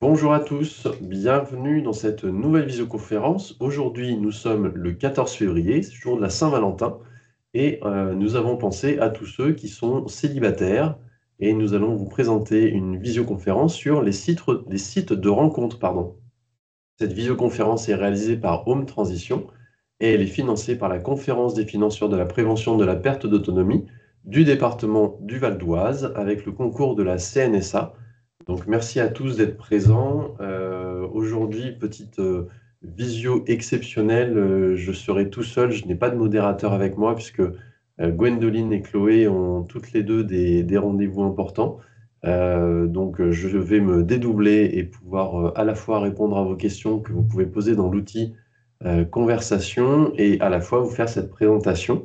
Bonjour à tous, bienvenue dans cette nouvelle visioconférence. Aujourd'hui, nous sommes le 14 février, c'est jour de la Saint-Valentin, et nous avons pensé à tous ceux qui sont célibataires, et nous allons vous présenter une visioconférence sur les sites de rencontres, pardon. Cette visioconférence est réalisée par Home Transition, et elle est financée par la Conférence des financeurs de la prévention de la perte d'autonomie du département du Val d'Oise, avec le concours de la CNSA. Donc, merci à tous d'être présents. Aujourd'hui, petite visio exceptionnelle. Je serai tout seul. Je n'ai pas de modérateur avec moi puisque Gwendoline et Chloé ont toutes les deux des rendez-vous importants. Donc, je vais me dédoubler et pouvoir à la fois répondre à vos questions que vous pouvez poser dans l'outil conversation et à la fois vous faire cette présentation.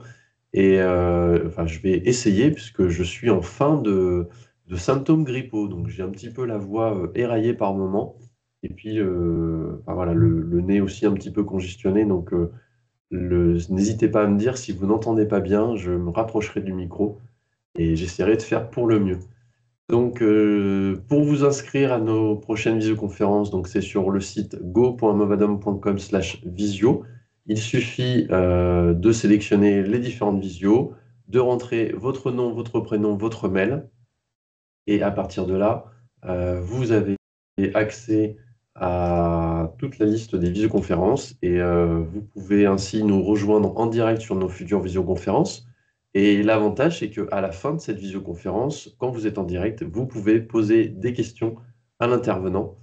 Et enfin, je vais essayer puisque je suis en fin de symptômes grippaux. Donc, j'ai un petit peu la voix éraillée par moment. Et puis, enfin, voilà, le nez aussi un petit peu congestionné. Donc, n'hésitez pas à me dire si vous n'entendez pas bien. Je me rapprocherai du micro et j'essaierai de faire pour le mieux. Donc, pour vous inscrire à nos prochaines visioconférences, donc c'est sur le site go.movadom.com/visio. Il suffit de sélectionner les différentes visios, de rentrer votre nom, votre prénom, votre mail, et à partir de là, vous avez accès à toute la liste des visioconférences et vous pouvez ainsi nous rejoindre en direct sur nos futures visioconférences. Et l'avantage, c'est qu'à la fin de cette visioconférence, quand vous êtes en direct, vous pouvez poser des questions à l'intervenant,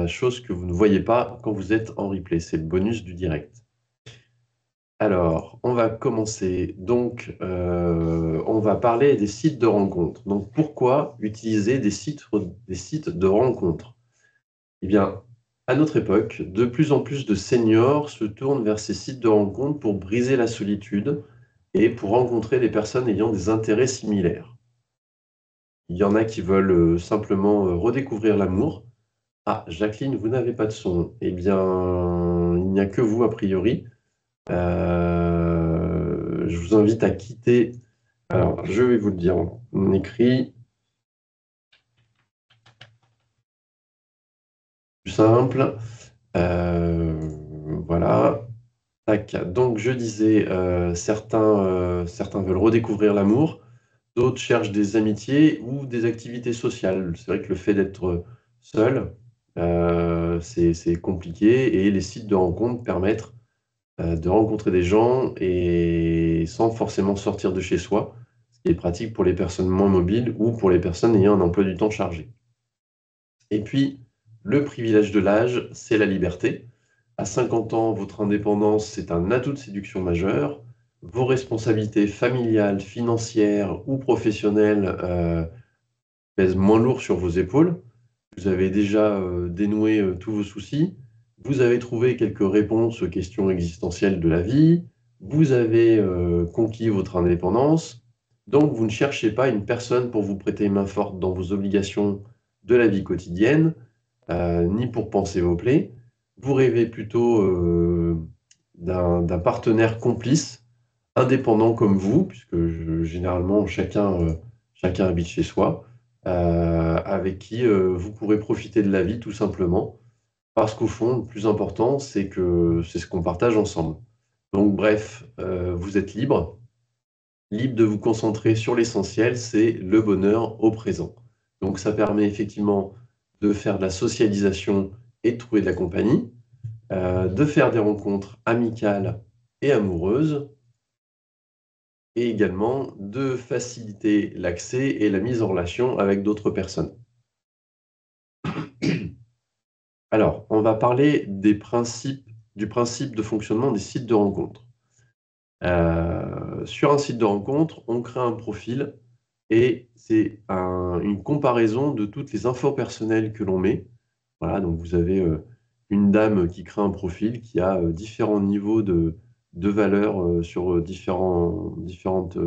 chose que vous ne voyez pas quand vous êtes en replay. C'est le bonus du direct. Alors, on va commencer. Donc, on va parler des sites de rencontres. Donc, pourquoi utiliser des sites de rencontres? Eh bien, à notre époque, de plus en plus de seniors se tournent vers ces sites de rencontres pour briser la solitude et pour rencontrer des personnes ayant des intérêts similaires. Il y en a qui veulent simplement redécouvrir l'amour. Ah, Jacqueline, vous n'avez pas de son. Eh bien, il n'y a que vous, a priori. Je vous invite à quitter. Alors, je vais vous le dire en écrit. Plus simple. Voilà. Tac. Donc, je disais, certains veulent redécouvrir l'amour, d'autres cherchent des amitiés ou des activités sociales. C'est vrai que le fait d'être seul, c'est compliqué et les sites de rencontres permettent de rencontrer des gens et sans forcément sortir de chez soi, ce qui est pratique pour les personnes moins mobiles ou pour les personnes ayant un emploi du temps chargé. Et puis, le privilège de l'âge, c'est la liberté. À 50 ans, votre indépendance, c'est un atout de séduction majeur. Vos responsabilités familiales, financières ou professionnelles pèsent moins lourd sur vos épaules. Vous avez déjà dénoué tous vos soucis. Vous avez trouvé quelques réponses aux questions existentielles de la vie. Vous avez conquis votre indépendance. Donc, vous ne cherchez pas une personne pour vous prêter main forte dans vos obligations de la vie quotidienne, ni pour panser vos plaies. Vous rêvez plutôt d'un partenaire complice, indépendant comme vous, puisque généralement chacun habite chez soi, avec qui vous pourrez profiter de la vie tout simplement, parce qu'au fond, le plus important, c'est que c'est ce qu'on partage ensemble. Donc bref, vous êtes libre de vous concentrer sur l'essentiel, c'est le bonheur au présent. Donc ça permet effectivement de faire de la socialisation et de trouver de la compagnie, de faire des rencontres amicales et amoureuses, et également de faciliter l'accès et la mise en relation avec d'autres personnes. Alors, on va parler du principe de fonctionnement des sites de rencontres. Sur un site de rencontre, on crée un profil et c'est une comparaison de toutes les infos personnelles que l'on met. Voilà, donc vous avez une dame qui crée un profil qui a différents niveaux de valeur sur différentes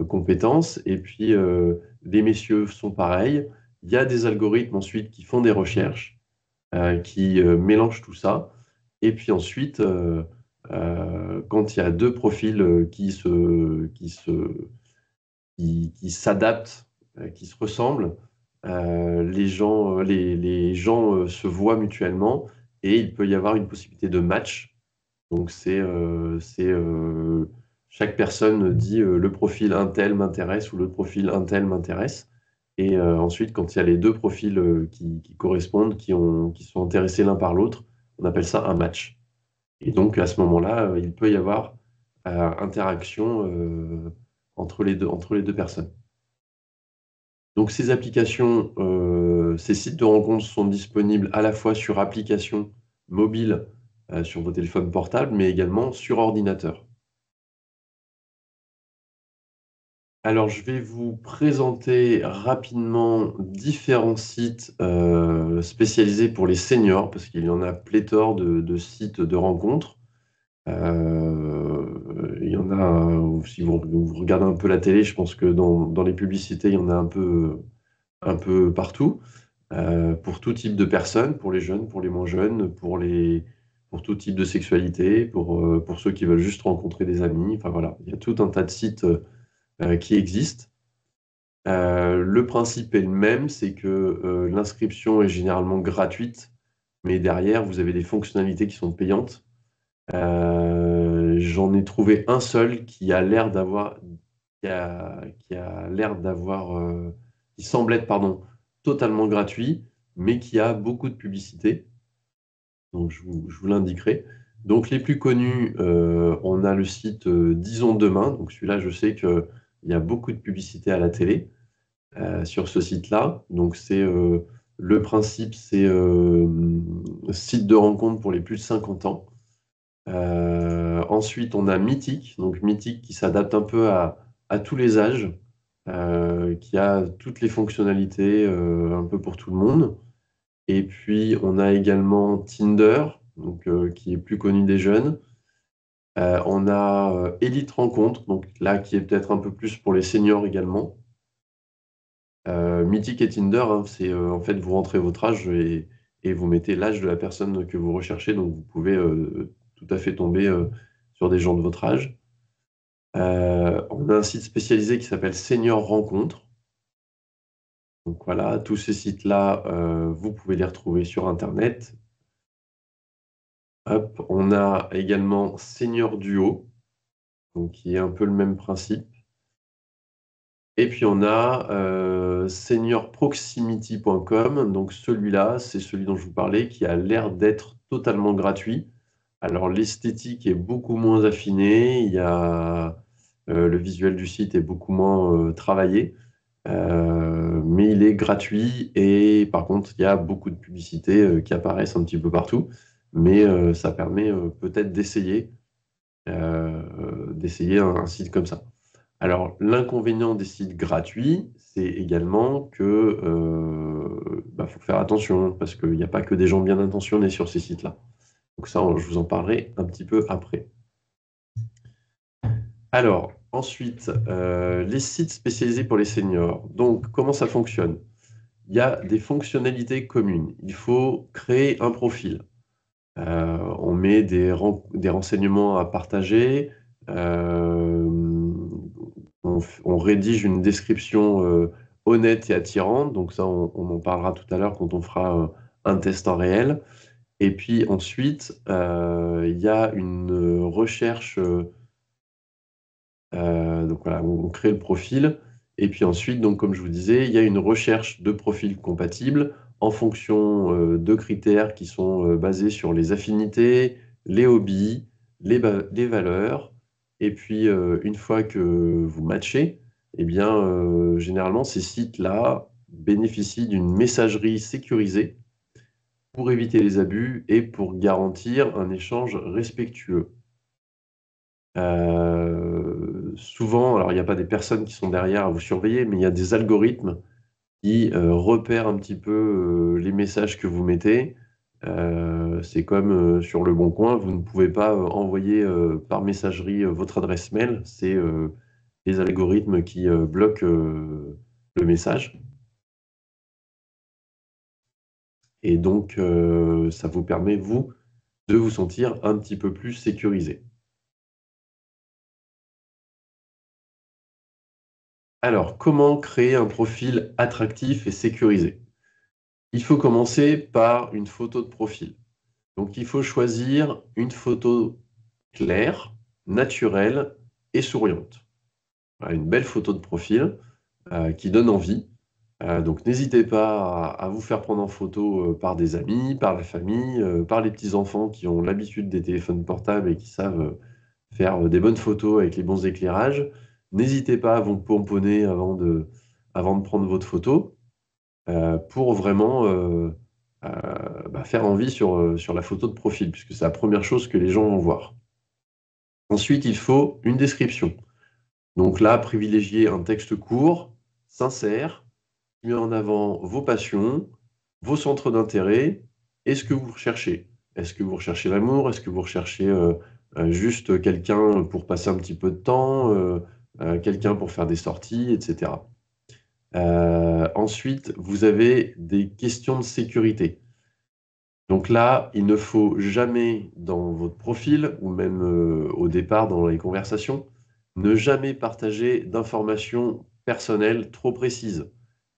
compétences. Et puis, les messieurs sont pareils. Il y a des algorithmes ensuite qui font des recherches, qui mélangent tout ça. Et puis ensuite, quand il y a deux profils qui s'adaptent, qui se ressemblent, les gens se voient mutuellement et il peut y avoir une possibilité de match. Donc chaque personne dit le profil un tel m'intéresse ou le profil un tel m'intéresse. Et ensuite, quand il y a les deux profils qui correspondent, qui sont intéressés l'un par l'autre, on appelle ça un match. Et donc à ce moment-là, il peut y avoir interaction entre les deux personnes. Donc ces applications, ces sites de rencontres sont disponibles à la fois sur application mobile, sur vos téléphones portables, mais également sur ordinateur. Alors, je vais vous présenter rapidement différents sites spécialisés pour les seniors, parce qu'il y en a pléthore de sites de rencontres. Il y en a, si vous regardez un peu la télé, je pense que dans les publicités, il y en a un peu partout, pour tout type de personnes, pour les jeunes, pour les moins jeunes, pour tout type de sexualité, pour ceux qui veulent juste rencontrer des amis. Enfin voilà, il y a tout un tas de sites qui existent. Le principe est le même, c'est que l'inscription est généralement gratuite, mais derrière, vous avez des fonctionnalités qui sont payantes. J'en ai trouvé un seul qui a l'air d'avoir, qui a l'air d'avoir, qui semble être, pardon, totalement gratuit, mais qui a beaucoup de publicité. Donc, je vous l'indiquerai. Donc, les plus connus, on a le site Disons Demain. Donc, celui-là, je sais qu'il y a beaucoup de publicité à la télé sur ce site-là. Donc, le principe, c'est site de rencontre pour les plus de 50 ans. Ensuite, on a Mythique, donc Mythique qui s'adapte un peu à tous les âges, qui a toutes les fonctionnalités un peu pour tout le monde. Et puis, on a également Tinder, donc, qui est plus connu des jeunes. On a Elite Rencontre, donc là, qui est peut-être un peu plus pour les seniors également. Mythique et Tinder, hein, c'est en fait, vous rentrez votre âge et vous mettez l'âge de la personne que vous recherchez, donc vous pouvez tout à fait tomber sur des gens de votre âge. On a un site spécialisé qui s'appelle Senior Rencontre. Donc voilà, tous ces sites-là, vous pouvez les retrouver sur Internet. Hop, on a également Senior Duo, donc qui est un peu le même principe. Et puis on a seniorproximity.com, donc celui-là, c'est celui dont je vous parlais, qui a l'air d'être totalement gratuit. Alors l'esthétique est beaucoup moins affinée, le visuel du site est beaucoup moins travaillé, mais il est gratuit et par contre il y a beaucoup de publicités qui apparaissent un petit peu partout, mais ça permet peut-être d'essayer un site comme ça. Alors, l'inconvénient des sites gratuits, c'est également que faut faire attention, parce qu'il n'y a pas que des gens bien intentionnés sur ces sites-là. Donc ça, je vous en parlerai un petit peu après. Alors, ensuite, les sites spécialisés pour les seniors. Donc, comment ça fonctionne? Il y a des fonctionnalités communes. Il faut créer un profil. On met des renseignements à partager. On rédige une description honnête et attirante. Donc ça, on en parlera tout à l'heure quand on fera un test en réel. Et puis ensuite, il y a une recherche. Donc voilà, on crée le profil. Et puis ensuite, donc, comme je vous disais, il y a une recherche de profils compatibles en fonction de critères qui sont basés sur les affinités, les hobbies, les valeurs. Et puis, une fois que vous matchez, eh bien, généralement, ces sites-là bénéficient d'une messagerie sécurisée pour éviter les abus et pour garantir un échange respectueux. Souvent, alors il n'y a pas des personnes qui sont derrière à vous surveiller, mais il y a des algorithmes qui repèrent un petit peu les messages que vous mettez. C'est comme sur Le Bon Coin, vous ne pouvez pas envoyer par messagerie votre adresse mail, c'est les algorithmes qui bloquent le message. Et donc, ça vous permet, vous, de vous sentir un petit peu plus sécurisé. Alors, comment créer un profil attractif et sécurisé? Il faut commencer par une photo de profil. Donc, il faut choisir une photo claire, naturelle et souriante. Voilà, une belle photo de profil qui donne envie. Donc, n'hésitez pas à vous faire prendre en photo par des amis, par la famille, par les petits-enfants qui ont l'habitude des téléphones portables et qui savent faire des bonnes photos avec les bons éclairages. N'hésitez pas à vous pomponner avant de prendre votre photo pour vraiment faire envie sur la photo de profil, puisque c'est la première chose que les gens vont voir. Ensuite, il faut une description. Donc là, privilégiez un texte court, sincère, qui met en avant vos passions, vos centres d'intérêt et ce que vous recherchez. Est-ce que vous recherchez l'amour? Est-ce que vous recherchez juste quelqu'un pour passer un petit peu de temps, quelqu'un pour faire des sorties, etc. Ensuite, vous avez des questions de sécurité. Donc là, il ne faut jamais, dans votre profil ou même au départ dans les conversations, ne jamais partager d'informations personnelles trop précises.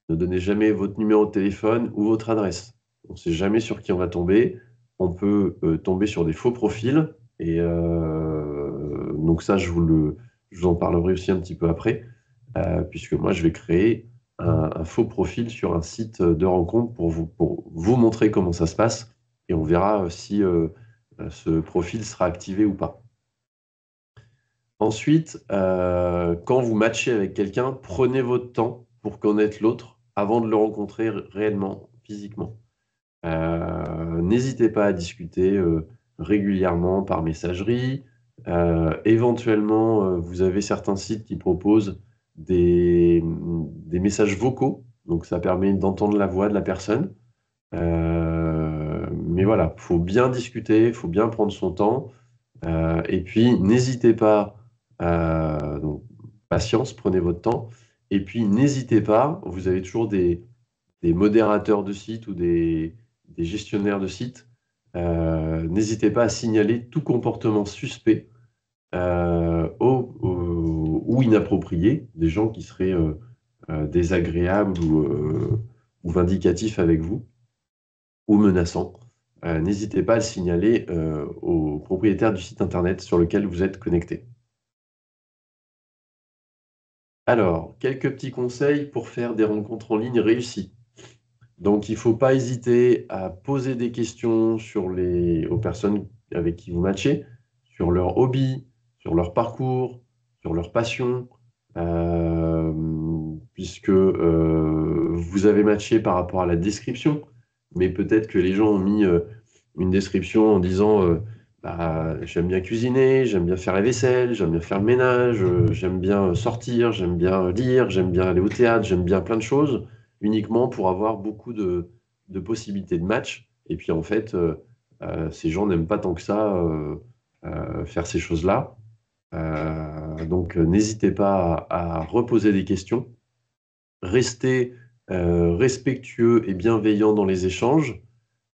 Ne donnez jamais votre numéro de téléphone ou votre adresse. On ne sait jamais sur qui on va tomber. On peut tomber sur des faux profils. Et donc ça, je vous en parlerai aussi un petit peu après, puisque moi, je vais créer un faux profil sur un site de rencontre pour vous montrer comment ça se passe. Et on verra si ce profil sera activé ou pas. Ensuite, quand vous matchez avec quelqu'un, prenez votre temps pour connaître l'autre avant de le rencontrer réellement, physiquement. N'hésitez pas à discuter régulièrement par messagerie. Éventuellement, vous avez certains sites qui proposent des messages vocaux, donc ça permet d'entendre la voix de la personne. Mais voilà, il faut bien discuter, il faut bien prendre son temps. Et puis, n'hésitez pas, donc patience, prenez votre temps. Et puis, n'hésitez pas, vous avez toujours des modérateurs de sites ou des gestionnaires de sites. N'hésitez pas à signaler tout comportement suspect ou inapproprié, des gens qui seraient désagréables ou vindicatifs avec vous ou menaçants. N'hésitez pas à le signaler au propriétaire du site internet sur lequel vous êtes connecté. Alors, quelques petits conseils pour faire des rencontres en ligne réussies. Donc, il ne faut pas hésiter à poser des questions aux personnes avec qui vous matchez, sur leur hobby, sur leur parcours, sur leur passion, puisque vous avez matché par rapport à la description, mais peut-être que les gens ont mis une description en disant bah, j'aime bien cuisiner, j'aime bien faire la vaisselle, j'aime bien faire le ménage, j'aime bien sortir, j'aime bien lire, j'aime bien aller au théâtre, j'aime bien plein de choses uniquement pour avoir beaucoup de possibilités de match. Et puis en fait, ces gens n'aiment pas tant que ça faire ces choses-là. Donc n'hésitez pas à reposer des questions. Restez respectueux et bienveillant dans les échanges.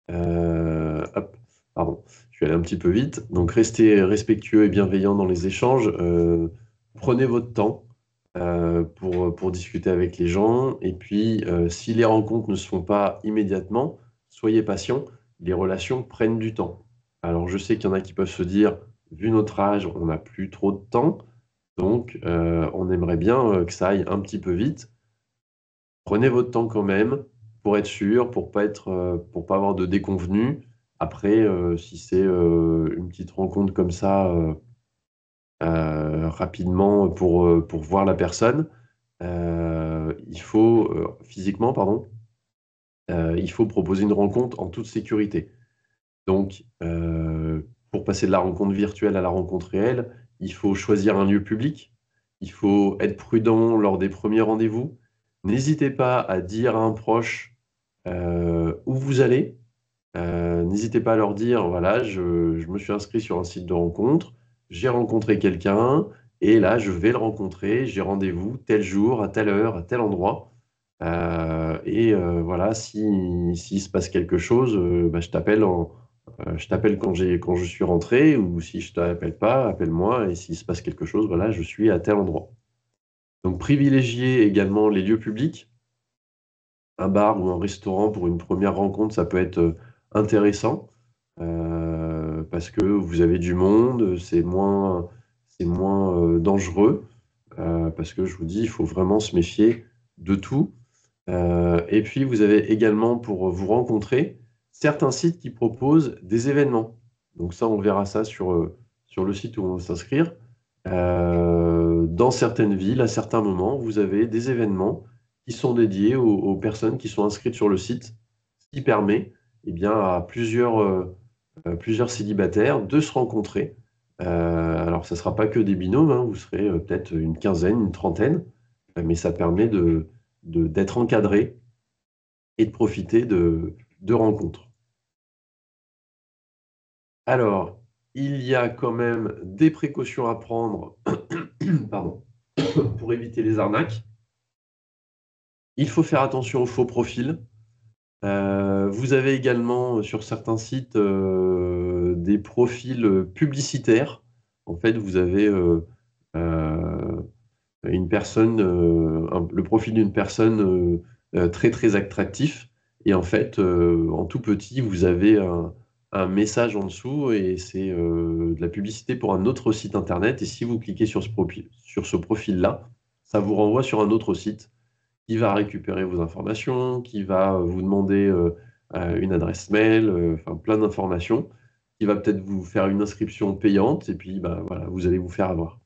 Hop, pardon, je suis allé un petit peu vite. Donc restez respectueux et bienveillant dans les échanges. Prenez votre temps pour discuter avec les gens. Et puis, si les rencontres ne se font pas immédiatement, soyez patient. Les relations prennent du temps. Alors, je sais qu'il y en a qui peuvent se dire, vu notre âge, on n'a plus trop de temps. Donc, on aimerait bien que ça aille un petit peu vite. Prenez votre temps quand même pour être sûr, pour pas avoir de déconvenus. Après, si c'est une petite rencontre comme ça, rapidement pour voir la personne, physiquement, pardon, il faut proposer une rencontre en toute sécurité. Donc, pour passer de la rencontre virtuelle à la rencontre réelle, il faut choisir un lieu public. Il faut être prudent lors des premiers rendez-vous. N'hésitez pas à dire à un proche où vous allez. N'hésitez pas à leur dire, voilà, je me suis inscrit sur un site de rencontre, j'ai rencontré quelqu'un, et là, je vais le rencontrer, j'ai rendez-vous tel jour, à telle heure, à tel endroit. Voilà, s'il se passe quelque chose, bah, je t'appelle quand je suis rentré, ou si je t'appelle pas, appelle-moi, et s'il se passe quelque chose, voilà, je suis à tel endroit. Donc privilégiez également les lieux publics. Un bar ou un restaurant pour une première rencontre, ça peut être, intéressant, parce que vous avez du monde, c'est moins, dangereux, parce que je vous dis, il faut vraiment se méfier de tout. Et puis vous avez également pour, vous rencontrer, certains sites qui proposent des événements. Donc ça, on verra ça sur le site où on va s'inscrire. Dans certaines villes, à certains moments, vous avez des événements qui sont dédiés aux personnes qui sont inscrites sur le site, ce qui permet, eh bien, à plusieurs célibataires de se rencontrer. Alors ça ne sera pas que des binômes, hein, vous serez, peut-être une quinzaine, une trentaine, mais ça permet d'être encadré et de profiter de rencontres. Alors, il y a quand même des précautions à prendre, pardon, pour éviter les arnaques. Il faut faire attention aux faux profils. Vous avez également, sur certains sites, des profils, publicitaires. En fait, vous avez, heu, une personne, le profil d'une personne, très, très attractif et en fait, en tout petit, vous avez un message en dessous et c'est, de la publicité pour un autre site internet et si vous cliquez sur ce profil-là, ça vous renvoie sur un autre site qui va récupérer vos informations, qui va, vous demander, une adresse mail, enfin plein d'informations, qui va peut-être vous faire une inscription payante et puis, bah, voilà, vous allez vous faire avoir.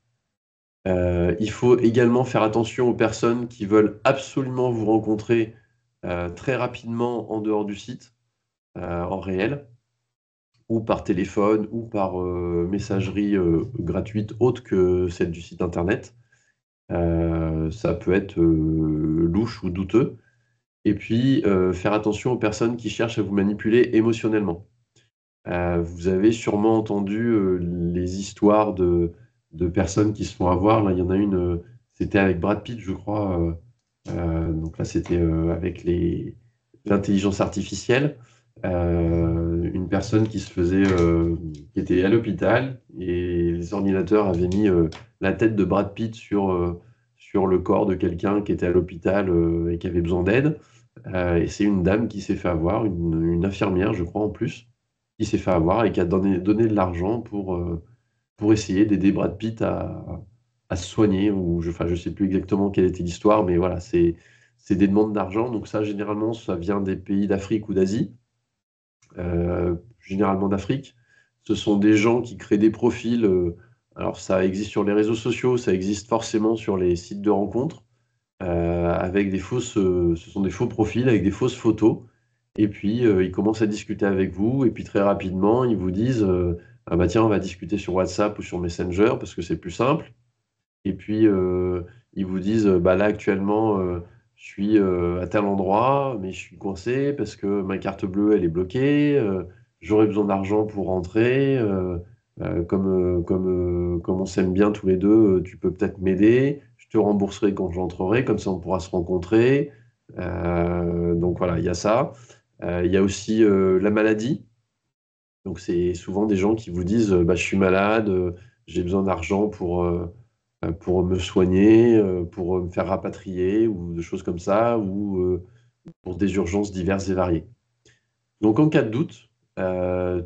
Il faut également faire attention aux personnes qui veulent absolument vous rencontrer, très rapidement en dehors du site, en réel ou par téléphone ou par, messagerie, gratuite autre que celle du site internet. Ça peut être, louche ou douteux et puis, faire attention aux personnes qui cherchent à vous manipuler émotionnellement. Vous avez sûrement entendu, les histoires de personnes qui se font avoir. Là, il y en a une, c'était avec Brad Pitt, je crois, donc là, c'était, avec l'intelligence artificielle. Une personne qui se faisait, qui était à l'hôpital et les ordinateurs avaient mis, la tête de Brad Pitt sur le corps de quelqu'un qui était à l'hôpital, et qui avait besoin d'aide. Et c'est une dame qui s'est fait avoir, une infirmière, je crois, en plus, qui s'est fait avoir et qui a donné de l'argent pour essayer d'aider Brad Pitt à se soigner ou je sais plus exactement quelle était l'histoire, mais voilà, c'est des demandes d'argent. Donc ça, généralement, ça vient des pays d'Afrique ou d'Asie, généralement d'Afrique. Ce sont des gens qui créent des profils, alors ça existe sur les réseaux sociaux, ça existe forcément sur les sites de rencontres, avec ce sont des faux profils avec des fausses photos et puis, ils commencent à discuter avec vous et puis très rapidement, ils vous disent, «Ah bah tiens, on va discuter sur WhatsApp ou sur Messenger parce que c'est plus simple» et puis, ils vous disent, «Bah là actuellement, je suis, à tel endroit, mais je suis coincé parce que ma carte bleue, elle est bloquée, j'aurais besoin d'argent pour rentrer, comme on s'aime bien tous les 2, tu peux peut-être m'aider? Je te rembourserai quand j'entrerai, comme ça on pourra se rencontrer». Donc voilà, il y a ça. Il y a aussi, la maladie. Donc c'est souvent des gens qui vous disent, «Bah, je suis malade, j'ai besoin d'argent pour me soigner, pour, me faire rapatrier» ou des choses comme ça ou, pour des urgences diverses et variées. Donc en cas de doute,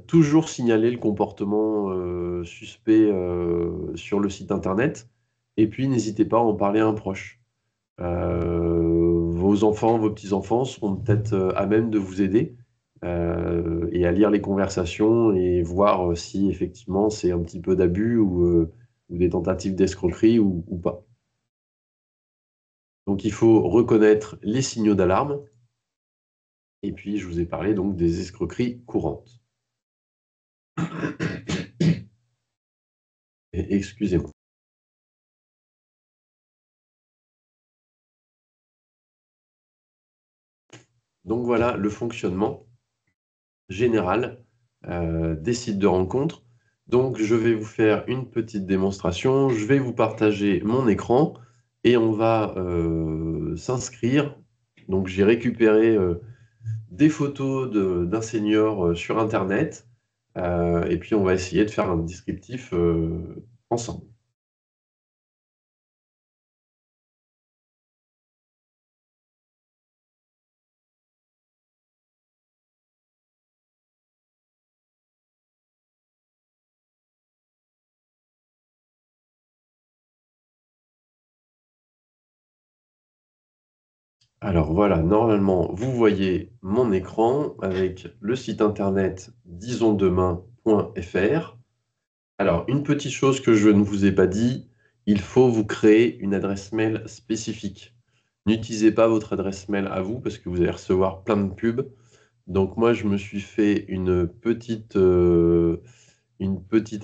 toujours signaler le comportement, suspect, sur le site internet et puis n'hésitez pas à en parler à un proche. Vos enfants, vos petits-enfants seront peut-être, à même de vous aider, et à lire les conversations et voir, si effectivement c'est un petit peu d'abus ou des tentatives d'escroquerie ou pas. Donc il faut reconnaître les signaux d'alarme et puis je vous ai parlé donc des escroqueries courantes. Et excusez-moi. Donc voilà le fonctionnement général, des sites de rencontres. Donc je vais vous faire une petite démonstration, je vais vous partager mon écran et on va, s'inscrire. Donc j'ai récupéré, des photos d'un senior, sur internet, et puis on va essayer de faire un descriptif, ensemble. Alors voilà, normalement, vous voyez mon écran avec le site internet disonsdemain.fr. Alors, une petite chose que je ne vous ai pas dit, il faut vous créer une adresse mail spécifique. N'utilisez pas votre adresse mail à vous parce que vous allez recevoir plein de pubs. Donc moi, je me suis fait une petite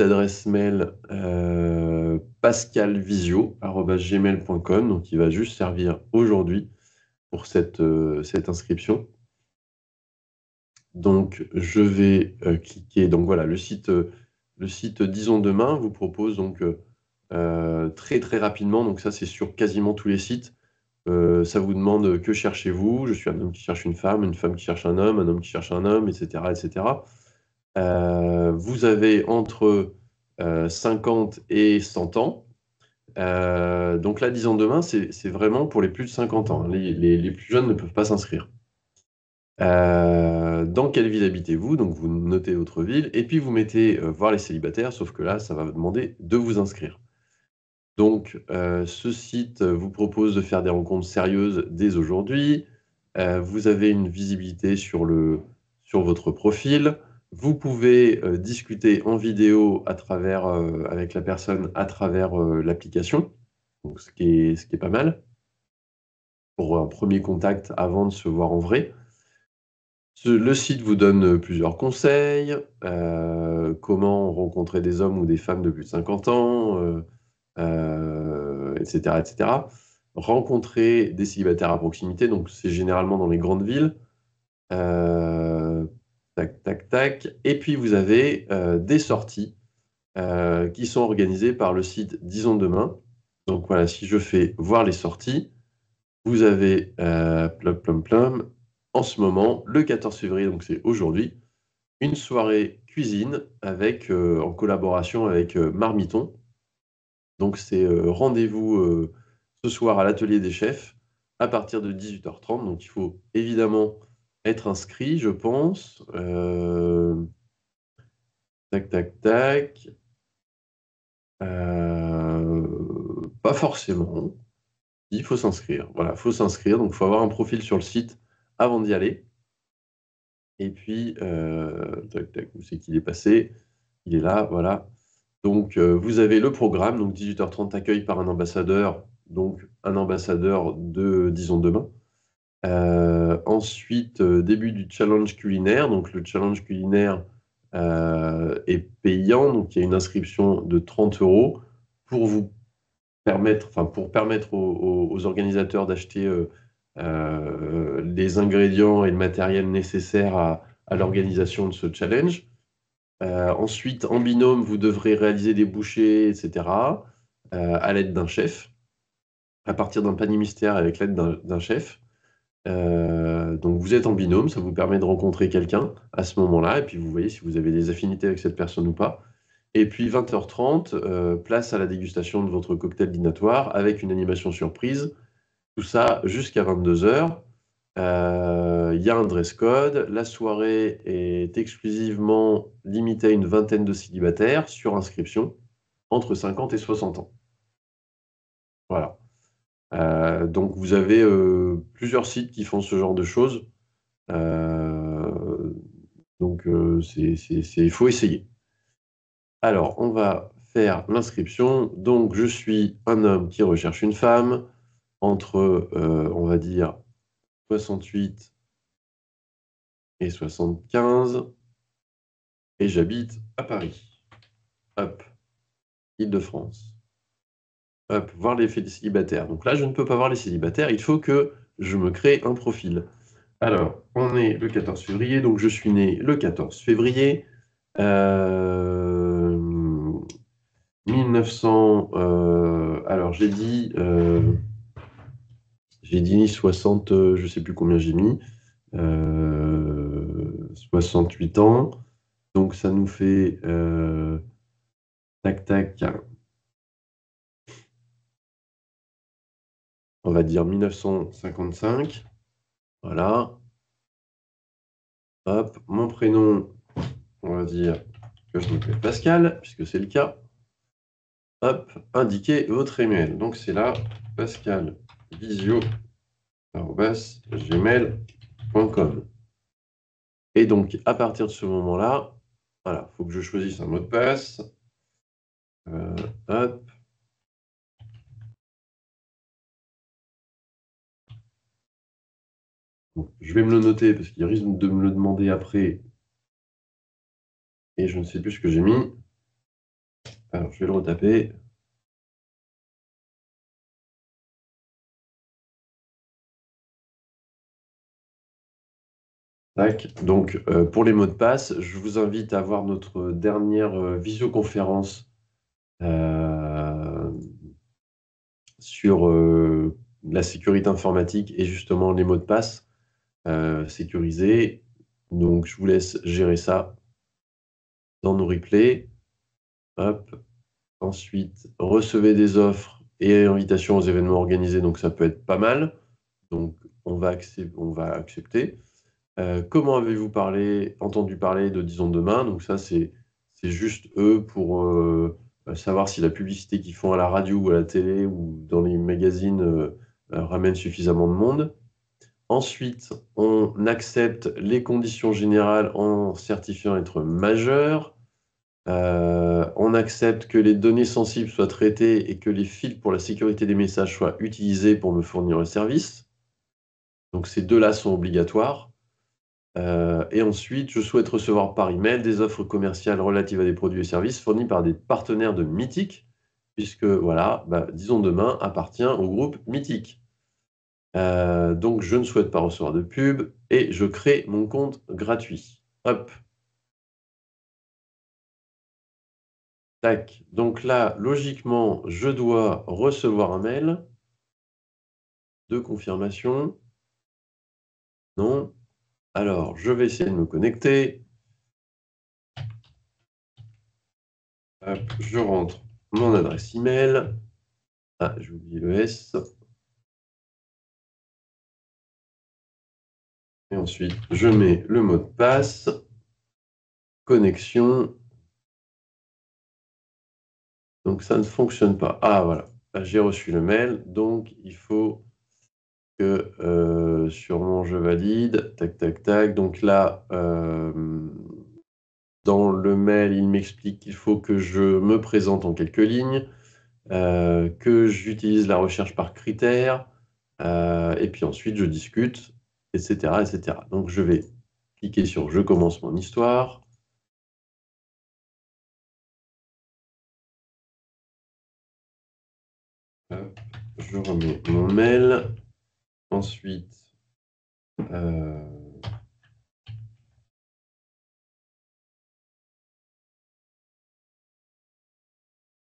adresse mail pascalvisio@gmail.com, donc qui va juste servir aujourd'hui pour cette inscription. Donc je vais cliquer. Donc voilà, le site Disons Demain vous propose donc très très rapidement, donc ça c'est sur quasiment tous les sites. Ça vous demande que cherchez-vous? Je suis un homme qui cherche une femme qui cherche un homme qui cherche un homme, etc., etc. Vous avez entre 50 et 100 ans. Donc là, 10 ans demain, c'est vraiment pour les plus de 50 ans. Les plus jeunes ne peuvent pas s'inscrire. Dans quelle ville habitez-vous? Donc vous notez votre ville et puis vous mettez voir les célibataires, sauf que là, ça va vous demander de vous inscrire. Donc ce site vous propose de faire des rencontres sérieuses dès aujourd'hui. Vous avez une visibilité sur votre profil. Vous pouvez discuter en vidéo avec la personne à travers l'application, donc ce qui est pas mal pour un premier contact avant de se voir en vrai. Le site vous donne plusieurs conseils, comment rencontrer des hommes ou des femmes de plus de 50 ans, etc., etc. Rencontrer des célibataires à proximité, donc c'est généralement dans les grandes villes. Tac, tac, tac. Et puis vous avez des sorties qui sont organisées par le site Disons Demain. Donc voilà, si je fais voir les sorties, vous avez plum, plum, plum, en ce moment, le 14 février, donc c'est aujourd'hui, une soirée cuisine en collaboration avec Marmiton. Donc c'est rendez-vous ce soir à l'atelier des chefs à partir de 18h30. Donc il faut évidemment être inscrit, je pense. Tac, tac, tac. Pas forcément. Il faut s'inscrire. Voilà, il faut s'inscrire. Donc il faut avoir un profil sur le site avant d'y aller. Et puis, tac, tac, où c'est qu'il est passé? Il est là, voilà. Donc, vous avez le programme, donc 18h30, accueil par un ambassadeur, donc un ambassadeur de Disons Demain. Ensuite, début du challenge culinaire. Donc, le challenge culinaire est payant, donc il y a une inscription de 30 € pour vous pour permettre aux organisateurs d'acheter les ingrédients et le matériel nécessaires à l'organisation de ce challenge. Ensuite, en binôme, vous devrez réaliser des bouchées, etc., à l'aide d'un chef, à partir d'un panier mystère avec l'aide d'un chef. Donc vous êtes en binôme, ça vous permet de rencontrer quelqu'un à ce moment-là, et puis vous voyez si vous avez des affinités avec cette personne ou pas. Et puis 20h30, place à la dégustation de votre cocktail dînatoire avec une animation surprise. Tout ça jusqu'à 22h. Il y a un dress code. La soirée est exclusivement limitée à une vingtaine de célibataires sur inscription entre 50 et 60 ans. Voilà. Donc vous avez plusieurs sites qui font ce genre de choses. Donc il faut essayer. Alors, on va faire l'inscription. Donc, je suis un homme qui recherche une femme entre, on va dire, 68 et 75. Et j'habite à Paris. Hop, Île-de-France. Hop, voir les célibataires. Donc là, je ne peux pas voir les célibataires. Il faut que je me crée un profil. Alors, on est le 14 février. Donc, je suis né le 14 février. 1900, alors j'ai dit 60, je ne sais plus combien j'ai mis, 68 ans, donc ça nous fait, tac tac, on va dire 1955, voilà, hop, mon prénom, on va dire que je m'appelle Pascal, puisque c'est le cas. Hop, indiquez votre email. Donc c'est là, Pascal Visio @gmail.com. Et donc, à partir de ce moment-là, voilà, il faut que je choisisse un mot de passe. Hop. Donc, je vais me le noter parce qu'il risque de me le demander après et je ne sais plus ce que j'ai mis. Alors, je vais le retaper. Tac. Donc, pour les mots de passe, je vous invite à voir notre dernière visioconférence sur la sécurité informatique et justement les mots de passe sécurisés. Donc, je vous laisse gérer ça dans nos replays. Hop. Ensuite, recevez des offres et invitations aux événements organisés, donc ça peut être pas mal. Donc, on va accepter. Comment avez-vous entendu parler de Disons Demain? Donc ça, c'est juste eux pour savoir si la publicité qu'ils font à la radio ou à la télé ou dans les magazines ramène suffisamment de monde. Ensuite, on accepte les conditions générales en certifiant être majeur. On accepte que les données sensibles soient traitées et que les fils pour la sécurité des messages soient utilisés pour me fournir le service. Donc ces deux-là sont obligatoires. Et ensuite, je souhaite recevoir par email des offres commerciales relatives à des produits et services fournis par des partenaires de Mythic, puisque voilà, Disons Demain appartient au groupe Mythic. Donc je ne souhaite pas recevoir de pub et je crée mon compte gratuit. Hop, tac. Donc là, logiquement, je dois recevoir un mail de confirmation. Non. Alors, je vais essayer de me connecter. Hop, je rentre mon adresse email. Ah, j'ai oublié le S. Et ensuite, je mets le mot de passe. Connexion. Donc, ça ne fonctionne pas. Ah, voilà. Là, j'ai reçu le mail. Donc, il faut que sûrement je valide. Tac, tac, tac. Donc là, dans le mail, il m'explique qu'il faut que je me présente en quelques lignes. Que j'utilise la recherche par critères, et puis ensuite je discute, etc., etc. Donc je vais cliquer sur «Je commence mon histoire». Hop, je remets mon mail. Ensuite,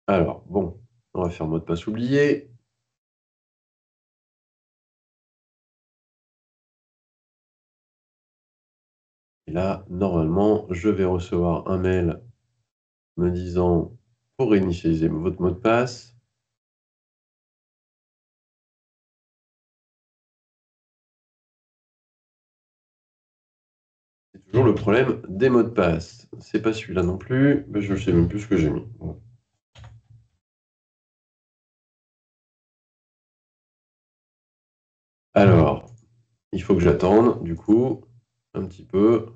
alors bon, on va faire mot de passe oublié. Et là, normalement, je vais recevoir un mail me disant: «Pour réinitialiser votre mot de passe». C'est toujours le problème des mots de passe. C'est pas celui-là non plus, mais je ne sais même plus ce que j'ai mis. Voilà. Alors, il faut que j'attende, du coup, un petit peu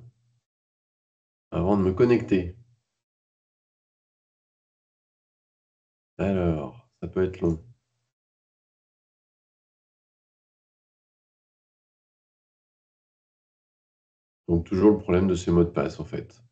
avant de me connecter. Alors, ça peut être long. Donc toujours le problème de ces mots de passe, en fait.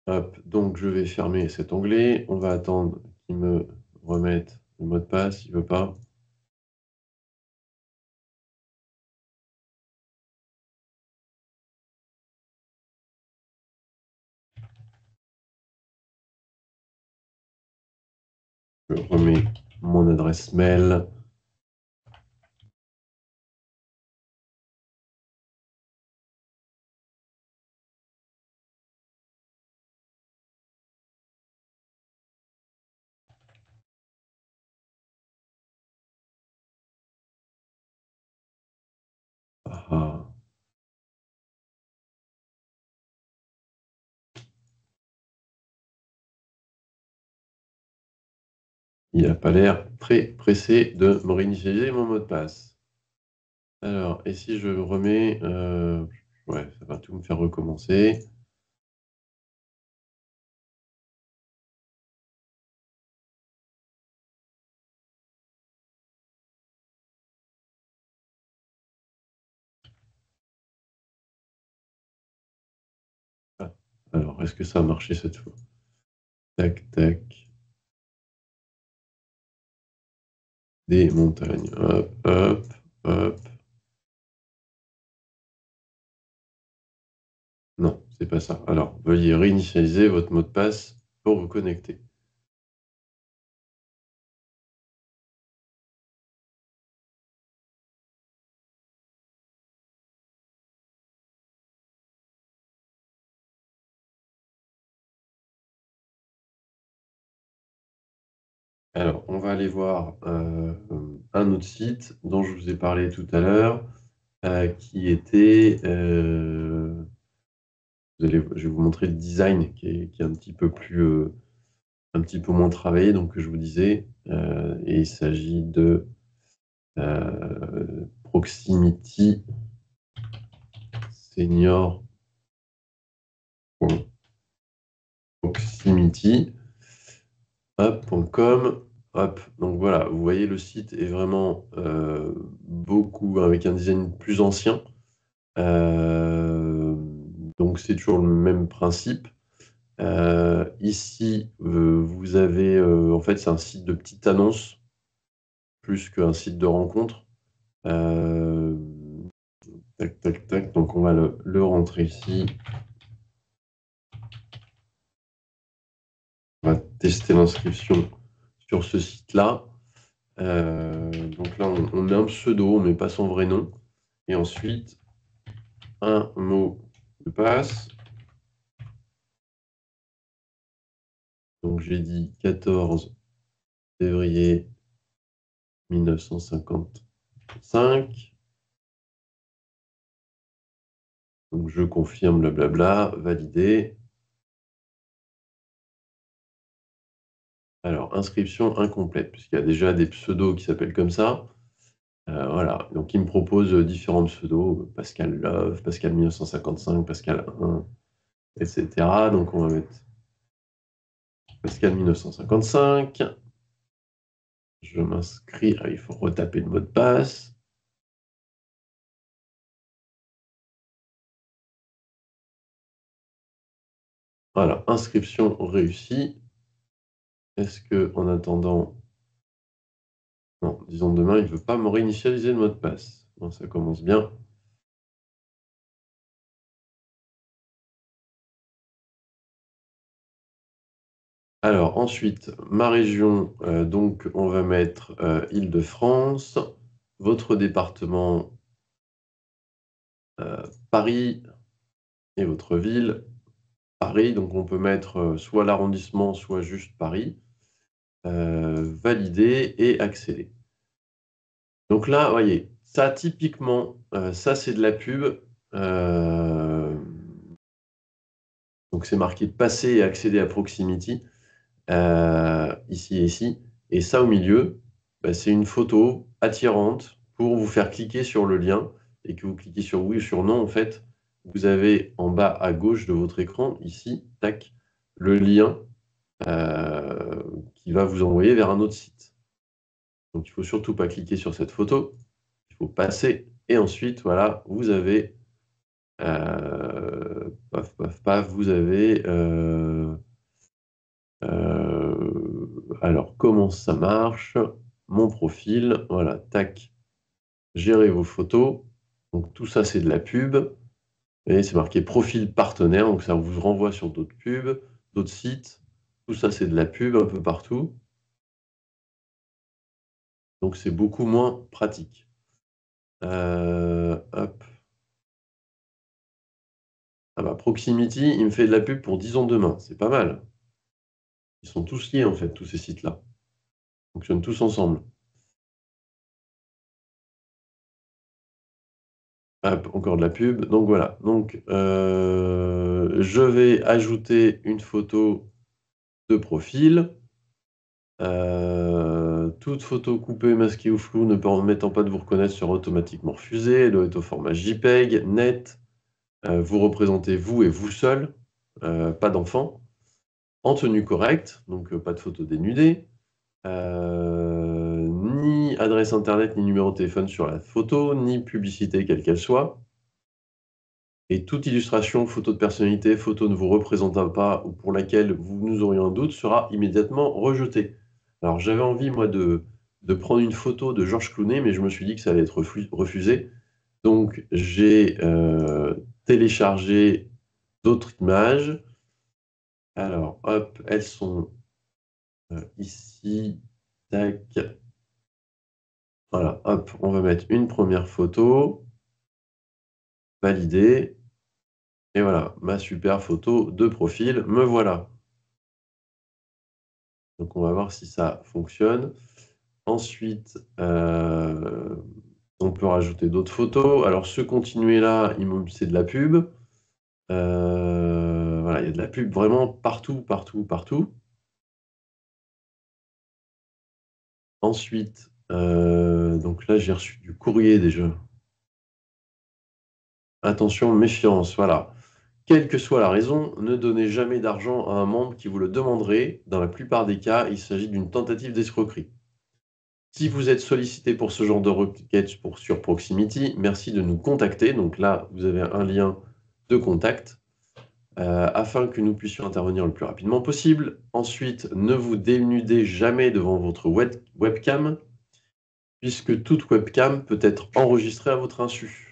Hop, donc je vais fermer cet onglet. On va attendre qu'il me remette le mot de passe. Il veut pas. Je remets mon adresse mail. Il n'a pas l'air très pressé de me réinitialiser mon mot de passe. Alors, et si je remets... ouais, ça va tout me faire recommencer. Ah. Alors, est-ce que ça a marché cette fois? Tac, tac. Des montagnes. Hop, hop, hop. Non, c'est pas ça. Alors, veuillez réinitialiser votre mot de passe pour vous connecter. Alors, on va aller voir un autre site dont je vous ai parlé tout à l'heure, qui était... je vais vous montrer le design qui est un petit peu plus... un petit peu moins travaillé, donc que je vous disais. Et il s'agit de Proximity Senior Proximity .com. Hop, donc voilà, vous voyez le site est vraiment beaucoup avec un design plus ancien. Donc c'est toujours le même principe. Ici, vous avez en fait c'est un site de petites annonces plus qu'un site de rencontre. Tac, tac, tac. Donc on va le rentrer ici. On va tester l'inscription sur ce site-là. Donc là, on met un pseudo, on met pas son vrai nom. Et ensuite, un mot de passe. Donc j'ai dit 14 février 1955. Donc je confirme, blablabla, validé. Alors, inscription incomplète, puisqu'il y a déjà des pseudos qui s'appellent comme ça. Voilà, donc il me propose différents pseudos, Pascal Love, Pascal 1955, Pascal 1, etc. Donc on va mettre Pascal 1955. Je m'inscris. Ah, il faut retaper le mot de passe. Voilà, inscription réussie. Est-ce que, en attendant, non, disons demain, il ne veut pas me réinitialiser le mot de passe. Bon, ça commence bien. Alors, ensuite, ma région, donc on va mettre Île-de-France, votre département, Paris, et votre ville, Paris. Donc on peut mettre soit l'arrondissement, soit juste Paris. Valider et accéder. Donc là, voyez, ça typiquement, ça c'est de la pub. Donc c'est marqué passer et accéder à Proximity, ici et ici. Et ça au milieu, bah, c'est une photo attirante pour vous faire cliquer sur le lien et que vous cliquez sur oui ou sur non. En fait, vous avez en bas à gauche de votre écran, ici, tac, le lien qui va vous envoyer vers un autre site. Donc il ne faut surtout pas cliquer sur cette photo, il faut passer et ensuite, voilà, vous avez, paf, paf, paf, vous avez, alors comment ça marche? Mon profil, voilà, tac, gérer vos photos. Donc tout ça, c'est de la pub. Et c'est marqué profil partenaire, donc ça vous renvoie sur d'autres pubs, d'autres sites. Tout ça, c'est de la pub un peu partout. Donc c'est beaucoup moins pratique. Hop. Ah bah Proximity, il me fait de la pub pour 10 ans demain, c'est pas mal. Ils sont tous liés en fait, tous ces sites-là. Ils fonctionnent tous ensemble. Hop, encore de la pub. Donc voilà. Donc je vais ajouter une photo de profil. Toute photo coupée, masquée ou floue ne permettant pas de vous reconnaître sera automatiquement refusée. Elle doit être au format JPEG, net. Vous représentez vous et vous seul, pas d'enfant. En tenue correcte, donc pas de photos dénudées. Ni adresse internet, ni numéro de téléphone sur la photo, ni publicité quelle qu'elle soit. Et toute illustration, photo de personnalité, photo ne vous représentant pas ou pour laquelle nous aurions un doute sera immédiatement rejetée. Alors j'avais envie moi de prendre une photo de Georges Clooney, mais je me suis dit que ça allait être refusé. Donc j'ai téléchargé d'autres images. Alors hop, elles sont ici. Tac. Voilà, hop, on va mettre une première photo. Valider. Et voilà, ma super photo de profil, me voilà. Donc on va voir si ça fonctionne. Ensuite, on peut rajouter d'autres photos. Alors ce continuer là, c'est de la pub. Voilà, il y a de la pub vraiment partout, partout, partout. Ensuite, donc là j'ai reçu du courrier déjà. Attention, méfiance, voilà. Quelle que soit la raison, ne donnez jamais d'argent à un membre qui vous le demanderait. Dans la plupart des cas, il s'agit d'une tentative d'escroquerie. Si vous êtes sollicité pour ce genre de requête sur Proximity, merci de nous contacter. Donc là, vous avez un lien de contact afin que nous puissions intervenir le plus rapidement possible. Ensuite, ne vous dénudez jamais devant votre webcam, puisque toute webcam peut être enregistrée à votre insu.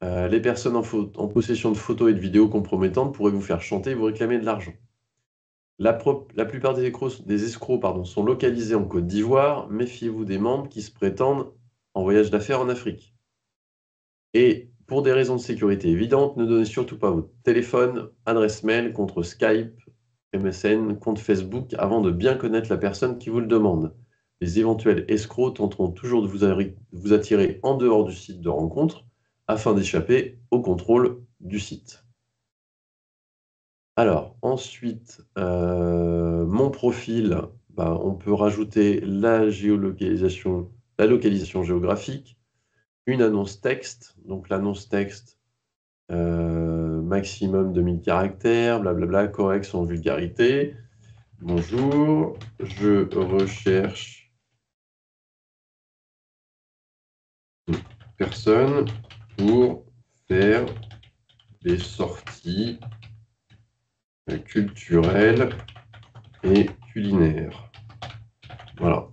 Les personnes en possession de photos et de vidéos compromettantes pourraient vous faire chanter et vous réclamer de l'argent. La plupart des escrocs sont localisés en Côte d'Ivoire. Méfiez-vous des membres qui se prétendent en voyage d'affaires en Afrique. Et pour des raisons de sécurité évidentes, ne donnez surtout pas votre téléphone, adresse mail contre Skype, MSN, compte Facebook avant de bien connaître la personne qui vous le demande. Les éventuels escrocs tenteront toujours de vous attirer en dehors du site de rencontre afin d'échapper au contrôle du site. Alors, ensuite, mon profil, on peut rajouter la localisation géographique, une annonce texte. Donc l'annonce texte, maximum 2000 caractères, blablabla, correct sans vulgarité. Bonjour, je recherche une personne pour faire des sorties culturelles et culinaires. Voilà.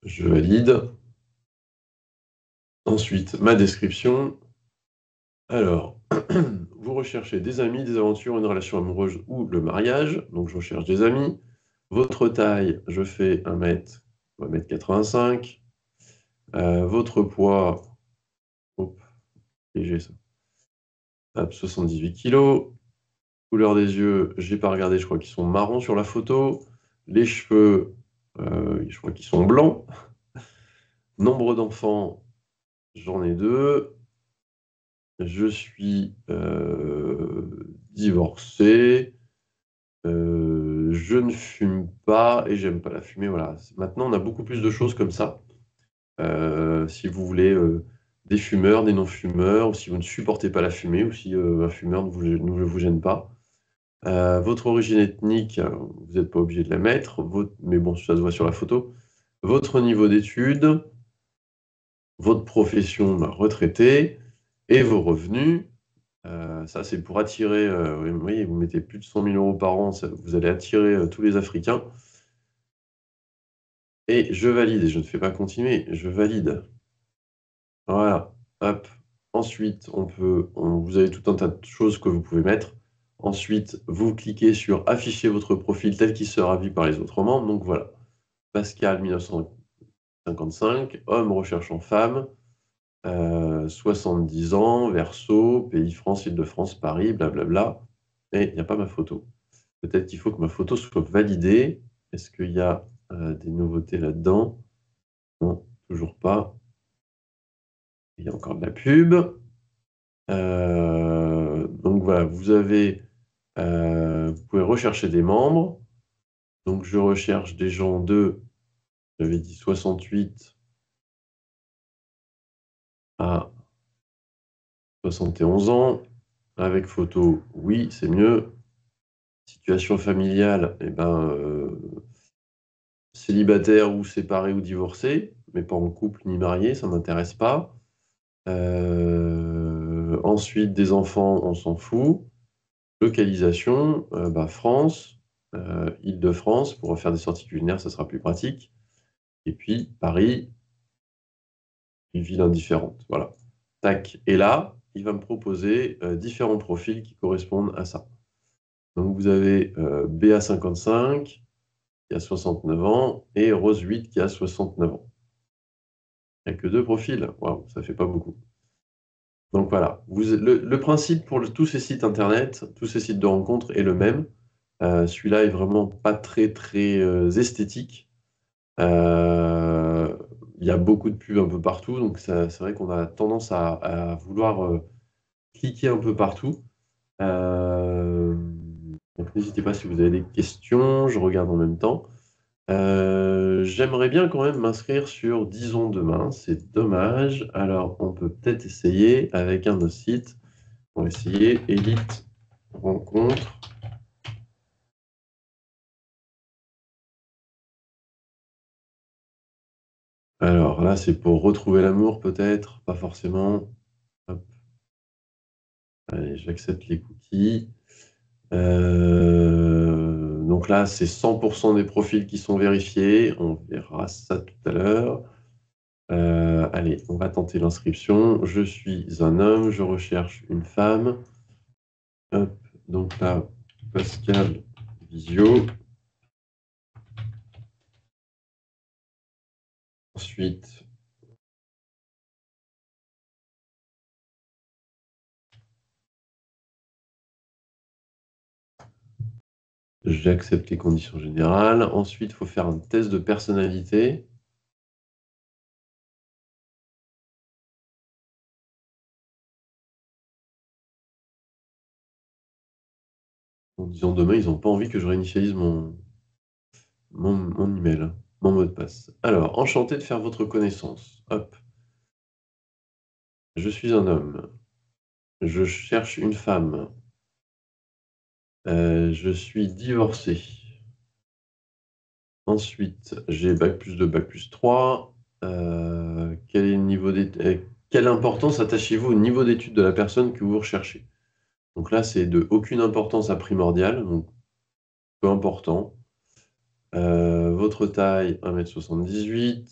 Je valide. Ensuite, ma description. Alors, vous recherchez des amis, des aventures, une relation amoureuse ou le mariage. Donc, je recherche des amis. Votre taille, je fais 1m85. Votre poids, hop, léger ça. Hop, 78 kg. Couleur des yeux, j'ai pas regardé, je crois qu'ils sont marrons sur la photo. Les cheveux, je crois qu'ils sont blancs. Nombre d'enfants, j'en ai 2. Je suis divorcé. Je ne fume pas et j'aime pas la fumée. Voilà. Maintenant, on a beaucoup plus de choses comme ça. Si vous voulez des fumeurs, des non-fumeurs, ou si vous ne supportez pas la fumée, ou si un fumeur ne vous gêne pas. Votre origine ethnique, vous n'êtes pas obligé de la mettre, mais bon, ça se voit sur la photo. Votre niveau d'études, votre profession, retraité, et vos revenus. Ça, c'est pour attirer, vous voyez, vous mettez plus de 100 000 € par an, vous allez attirer tous les Africains. Et je valide, et je ne fais pas continuer, je valide. Voilà, hop. Ensuite, vous avez tout un tas de choses que vous pouvez mettre. Ensuite, vous cliquez sur afficher votre profil tel qu'il sera vu par les autres membres. Donc voilà, Pascal, 1955, homme recherchant femme, 70 ans, Verseau, pays France, Île-de-France, Paris, blablabla. Et il n'y a pas ma photo. Peut-être qu'il faut que ma photo soit validée. Est-ce qu'il y a des nouveautés là-dedans? Non, toujours pas. Il y a encore de la pub. Donc voilà, vous avez Vous pouvez rechercher des membres. Donc, je recherche des gens de, j'avais dit 68 à 71 ans. Avec photo, oui, c'est mieux. Situation familiale, eh ben, célibataire ou séparé ou divorcé, mais pas en couple ni marié, ça m'intéresse pas. Ensuite, des enfants, on s'en fout. Localisation, France, Île-de-France, pour faire des sorties culinaires, ça sera plus pratique. Et puis Paris, une ville indifférente. Voilà. Tac. Et là, il va me proposer différents profils qui correspondent à ça. Donc vous avez BA55 qui a 69 ans et Rose 8 qui a 69 ans. Il n'y a que 2 profils. Waouh, ça fait pas beaucoup. Donc voilà. Le principe pour tous ces sites internet, tous ces sites de rencontres est le même. Celui-là est vraiment pas très très esthétique. Il y a beaucoup de pubs un peu partout, donc c'est vrai qu'on a tendance à vouloir cliquer un peu partout. Donc n'hésitez pas si vous avez des questions, je regarde en même temps. J'aimerais bien quand même m'inscrire sur Disons demain, c'est dommage. Alors on peut peut-être essayer avec un autre site. On va essayer Élite Rencontre. Alors là, c'est pour retrouver l'amour peut-être, pas forcément. Hop. Allez, j'accepte les cookies. Donc là, c'est 100% des profils qui sont vérifiés. On verra ça tout à l'heure. Allez, on va tenter l'inscription. Je suis un homme, je recherche une femme. Hop, donc là, Pascal Visio. Ensuite, j'accepte les conditions générales. Ensuite, il faut faire un test de personnalité. En disant demain, ils n'ont pas envie que je réinitialise mon email, mon mot de passe. Alors, enchanté de faire votre connaissance. Hop. Je suis un homme. Je cherche une femme. Je suis divorcé. Ensuite, j'ai bac plus 2, bac plus 3. Quel est le niveau quelle importance attachez-vous au niveau d'études de la personne que vous recherchez? Donc là, c'est de aucune importance à primordiale, donc peu important. Votre taille, 1,78 m.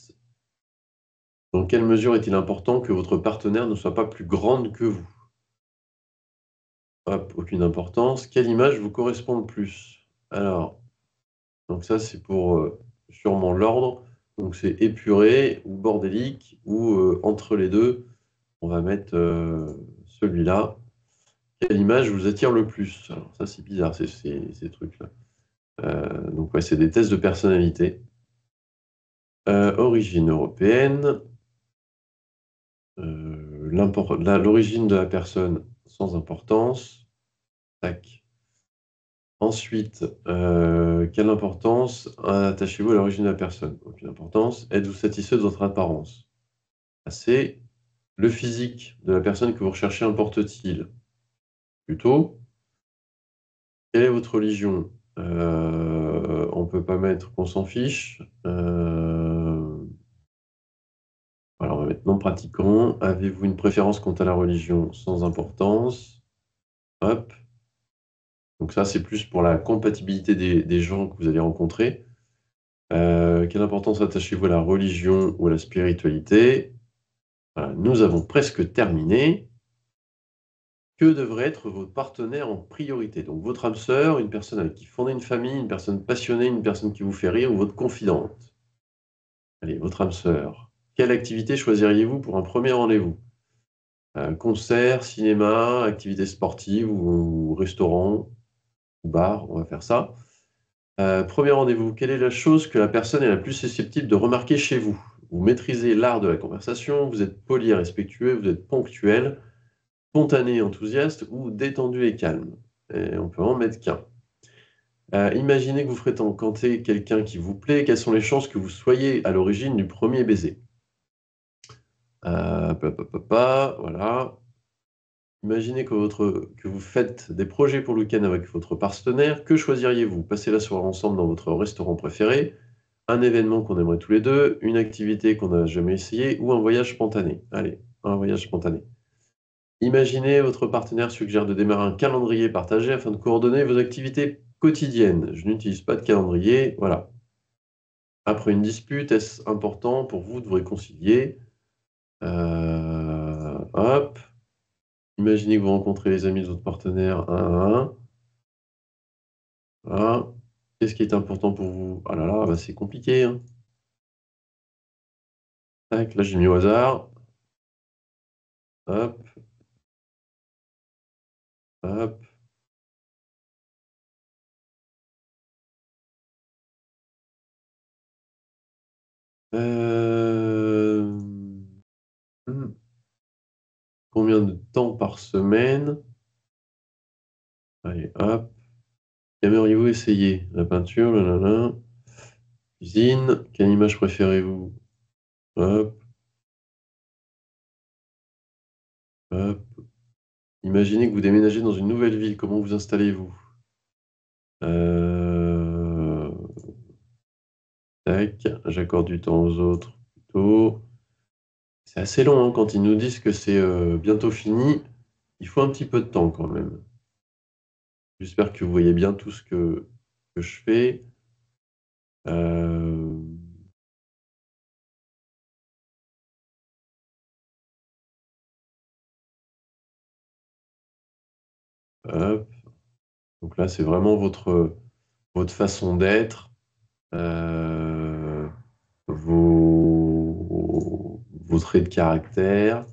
Dans quelle mesure est-il important que votre partenaire ne soit pas plus grande que vous? Hop, aucune importance. Quelle image vous correspond le plus? Alors, donc ça, c'est pour sûrement l'ordre. Donc c'est épuré ou bordélique ou entre les deux. On va mettre celui-là. Quelle image vous attire le plus? Alors ça, c'est bizarre, ces trucs-là. Donc ouais, c'est des tests de personnalité. Origine européenne. L'origine de la personne, sans importance. Tac. Ensuite, quelle importance attachez-vous à l'origine de la personne? Aucune importance. Êtes-vous satisfait de votre apparence? Assez. Le physique de la personne que vous recherchez importe-t-il? Plutôt. Quelle est votre religion? On peut pas mettre qu'on s'en fiche. Alors, on va mettre non pratiquant. Avez-vous une préférence quant à la religion? Sans importance. Hop. Donc ça, c'est plus pour la compatibilité des gens que vous allez rencontrer. Quelle importance attachez-vous à la religion ou à la spiritualité? Voilà, nous avons presque terminé. Que devrait être votre partenaire en priorité? Donc votre âme sœur, une personne avec qui fonder une famille, une personne passionnée, une personne qui vous fait rire ou votre confidente? Allez, votre âme sœur. Quelle activité choisiriez-vous pour un premier rendez-vous? Concert, cinéma, activité sportive ou restaurant ou bar, on va faire ça. Premier rendez-vous, quelle est la chose que la personne est la plus susceptible de remarquer chez vous? Vous maîtrisez l'art de la conversation, vous êtes poli et respectueux, vous êtes ponctuel, spontané et enthousiaste ou détendu et calme? et on peut en mettre qu'un. Imaginez que vous fréquentez quelqu'un qui vous plaît, quelles sont les chances que vous soyez à l'origine du premier baiser? Voilà. Imaginez que vous faites des projets pour le week-end avec votre partenaire, que choisiriez-vous? Passer la soirée ensemble dans votre restaurant préféré, un événement qu'on aimerait tous les 2, une activité qu'on n'a jamais essayé ou un voyage spontané? Allez, un voyage spontané. Imaginez votre partenaire suggère de démarrer un calendrier partagé afin de coordonner vos activités quotidiennes. Je n'utilise pas de calendrier, voilà. Après une dispute, est-ce important pour vous de vous réconcilier? Hop. Imaginez que vous rencontrez les amis de votre partenaire un à un. Voilà. Qu'est-ce qui est important pour vous? Ah là là, bah, c'est compliqué, hein. Tac, là j'ai mis au hasard. Hop, hop. Hem, mmh, Combien de temps par semaine? Allez, hop. Qu'aimeriez-vous essayer? La peinture, nanana. Cuisine, quelle image préférez-vous? Hop, hop. Imaginez que vous déménagez dans une nouvelle ville, comment vous installez-vous? Heu, Tac, j'accorde du temps aux autres plutôt. C'est assez long, hein, quand ils nous disent que c'est, bientôt fini, il faut un petit peu de temps quand même. J'espère que vous voyez bien tout ce que je fais. Hem, Hop, donc là, c'est vraiment votre façon d'être, heu, vos traits de caractère.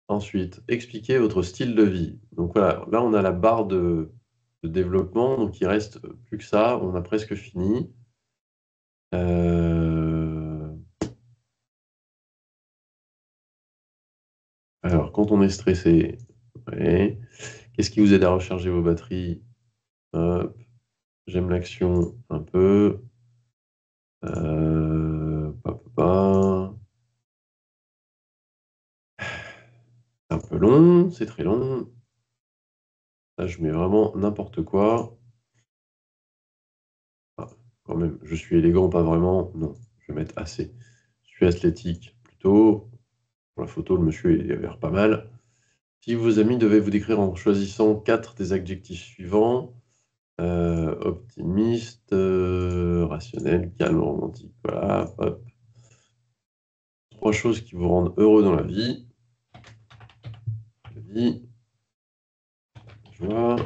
Ensuite, expliquez votre style de vie. Donc voilà, là, on a la barre de développement, donc il reste, plus que ça, on a presque fini. Heu, alors quand on est stressé, ouais. Qu'est-ce qui vous aide à recharger vos batteries? Hop, j'aime l'action un peu. Pa pa pa. C'est un peu long, c'est très long. Là, je mets vraiment n'importe quoi. Ah, quand même, je suis élégant, pas vraiment, non, je vais mettre assez. Je suis athlétique, plutôt. Pour la photo, le monsieur, il a l'air pas mal. Si vos amis devaient vous décrire en choisissant 4 des adjectifs suivants, optimiste, rationnel, calme, romantique, voilà, hop. 3 choses qui vous rendent heureux dans la vie. La vie, joie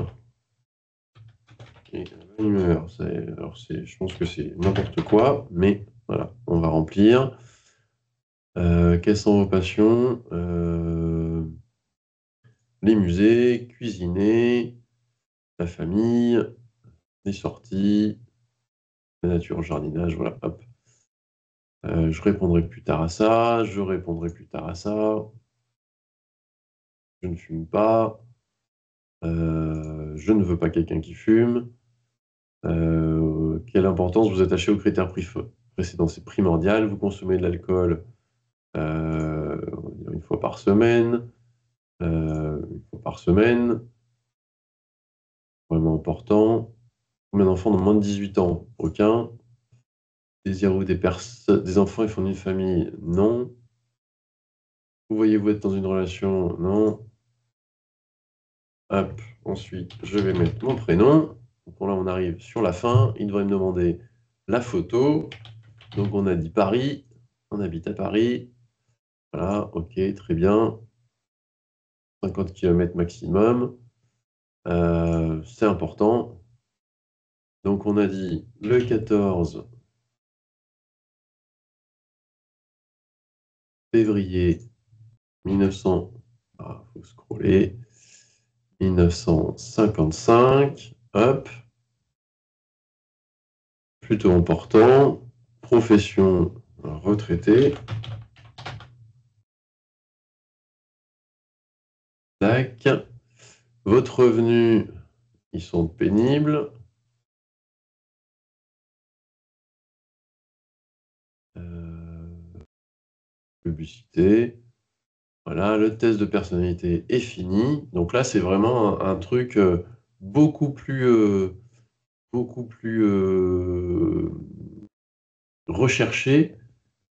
et la bonne humeur. Je pense que c'est n'importe quoi, mais voilà, on va remplir. Quelles sont vos passions? Les musées, cuisiner, la famille, les sorties, la nature, le jardinage, voilà, hop. Je répondrai plus tard à ça, je répondrai plus tard à ça. Je ne fume pas, je ne veux pas quelqu'un qui fume. Quelle importance vous attachez aux critères précédents? C'est primordial. Vous consommez de l'alcool, on va dire 1 fois par semaine, 1 fois par semaine, vraiment important. Combien d'enfants ont moins de 18 ans? Aucun. Désirez-vous des enfants et fonder une famille? Non. Où voyez-vous être dans une relation? Non. Hop, ensuite, je vais mettre mon prénom. Donc là, on arrive sur la fin. Il devrait me demander la photo. Donc on a dit Paris, on habite à Paris. Voilà, OK, très bien. 50 kilomètres maximum, c'est important. Donc on a dit le 14 février 1900, faut scroller, 1955, hop, plutôt important, profession retraité. Tac. Votre revenu, ils sont pénibles. Publicité. Voilà, le test de personnalité est fini. Donc là, c'est vraiment un truc beaucoup plus, recherché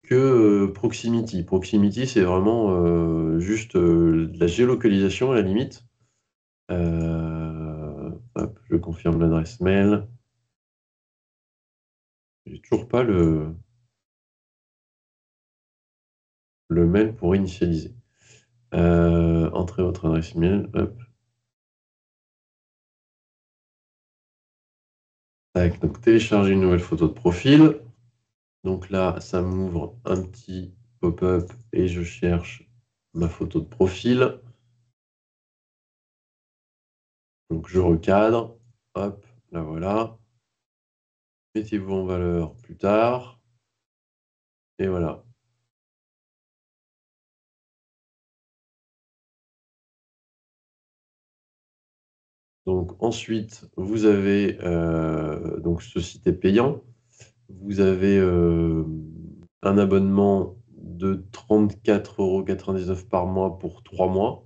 que Proximity. Proximity, c'est vraiment juste de la géolocalisation à la limite. Hop, je confirme l'adresse mail. J'ai toujours pas le mail pour initialiser. Entrez votre adresse mail. Hop. Tac, donc télécharger une nouvelle photo de profil. Donc là, ça m'ouvre un petit pop-up et je cherche ma photo de profil. Donc je recadre. Hop, la voilà. Mettez-vous en valeur plus tard. Et voilà. Donc ensuite, vous avez donc ce site est payant. Vous avez un abonnement de 34,99 € par mois pour 3 mois.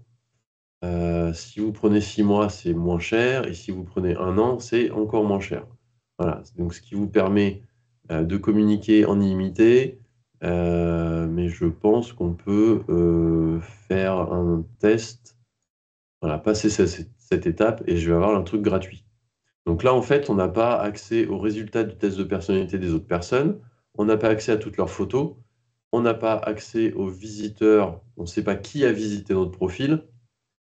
Si vous prenez 6 mois, c'est moins cher et si vous prenez 1 an, c'est encore moins cher. Voilà, donc ce qui vous permet, de communiquer en illimité, mais je pense qu'on peut, faire un test, voilà, passer cette étape et je vais avoir un truc gratuit. Donc là, en fait, on n'a pas accès aux résultats du test de personnalité des autres personnes, on n'a pas accès à toutes leurs photos, on n'a pas accès aux visiteurs, on ne sait pas qui a visité notre profil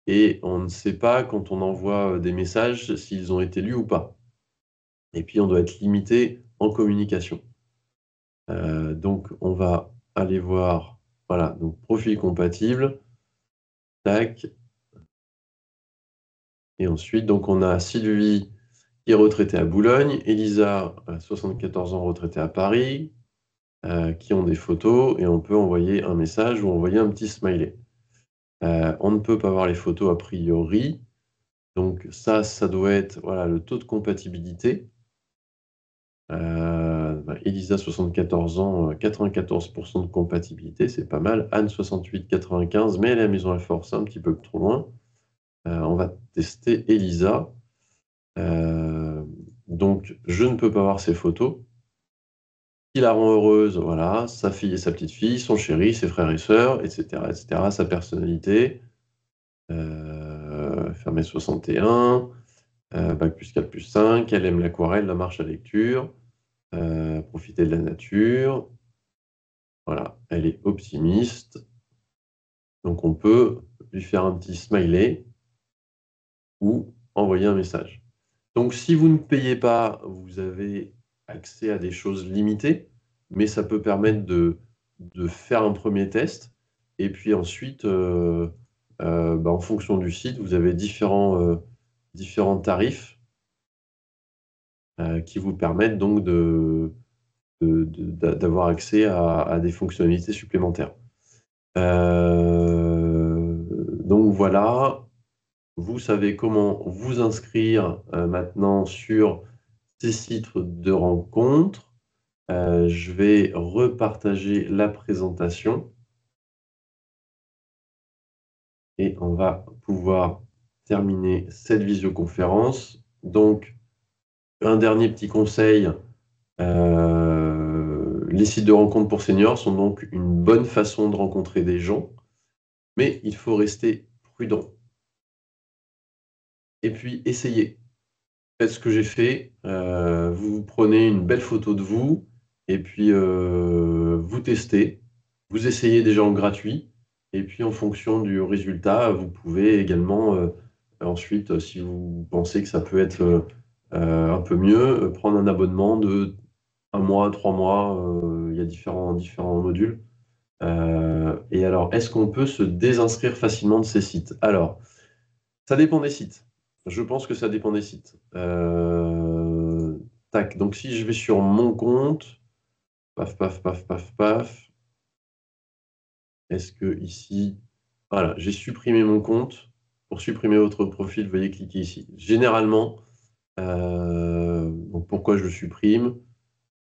et on ne sait pas quand on envoie, des messages s'ils ont été lus ou pas. Et puis on doit être limité en communication. Donc on va aller voir, voilà, donc profil compatible, tac et ensuite donc on a Sylvie qui est retraitée à Boulogne, Elisa, 74 ans, retraitée à Paris, qui ont des photos et on peut envoyer un message ou envoyer un petit smiley. On ne peut pas voir les photos a priori, donc ça doit être, voilà, le taux de compatibilité. Elisa, 74 ans, 94 % de compatibilité, c'est pas mal. Anne, 68, 95, mais elle est à Maison-Alfort, c'est un petit peu trop loin. On va tester Elisa. Donc je ne peux pas voir ses photos. Ce qui la rend heureuse, voilà, sa fille et sa petite-fille, son chéri, ses frères et sœurs, et cetera, sa personnalité. Fait 1 m 61, bac+4+5, elle aime l'aquarelle, la marche à lecture, profiter de la nature. Voilà, elle est optimiste. Donc on peut lui faire un petit smiley ou envoyer un message. Donc si vous ne payez pas, vous avez accès à des choses limitées, mais ça peut permettre de faire un premier test et puis ensuite, en fonction du site, vous avez différents tarifs, qui vous permettent donc d'avoir accès à des fonctionnalités supplémentaires. Donc voilà, vous savez comment vous inscrire maintenant sur ces sites de rencontres. Je vais repartager la présentation et on va pouvoir terminer cette visioconférence. Donc, un dernier petit conseil, les sites de rencontres pour seniors sont donc une bonne façon de rencontrer des gens, mais il faut rester prudent. Et puis, essayez. Faites ce que j'ai fait, vous prenez une belle photo de vous et puis, vous testez. Vous essayez déjà en gratuit et puis en fonction du résultat, vous pouvez également, ensuite, si vous pensez que ça peut être, un peu mieux, prendre un abonnement de 1 mois, 3 mois, il y a différents modules. Et alors, est-ce qu'on peut se désinscrire facilement de ces sites? Alors, ça dépend des sites. Je pense que ça dépend des sites. Tac, donc si je vais sur mon compte, paf, paf, paf, paf, paf. Est-ce que ici, voilà, j'ai supprimé mon compte Pour supprimer votre profil, veuillez cliquer ici. Généralement, donc pourquoi je le supprime?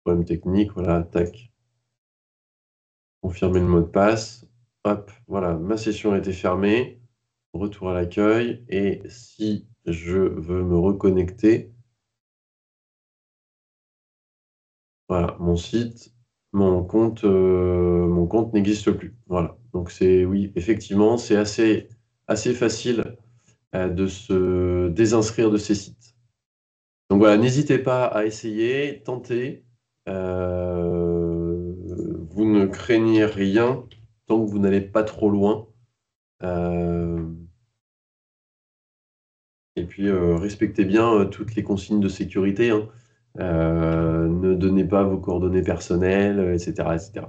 Problème technique, voilà, tac. Confirmer le mot de passe. Hop, voilà, ma session a été fermée. Retour à l'accueil. Et si je veux me reconnecter, voilà, mon compte n'existe plus. Voilà. Donc oui, effectivement, c'est assez facile de se désinscrire de ces sites. Donc voilà, n'hésitez pas à essayer, tenter. Vous ne craignez rien tant que vous n'allez pas trop loin. Euh, et puis respectez bien toutes les consignes de sécurité, hein. Ne donnez pas vos coordonnées personnelles, etc., etc.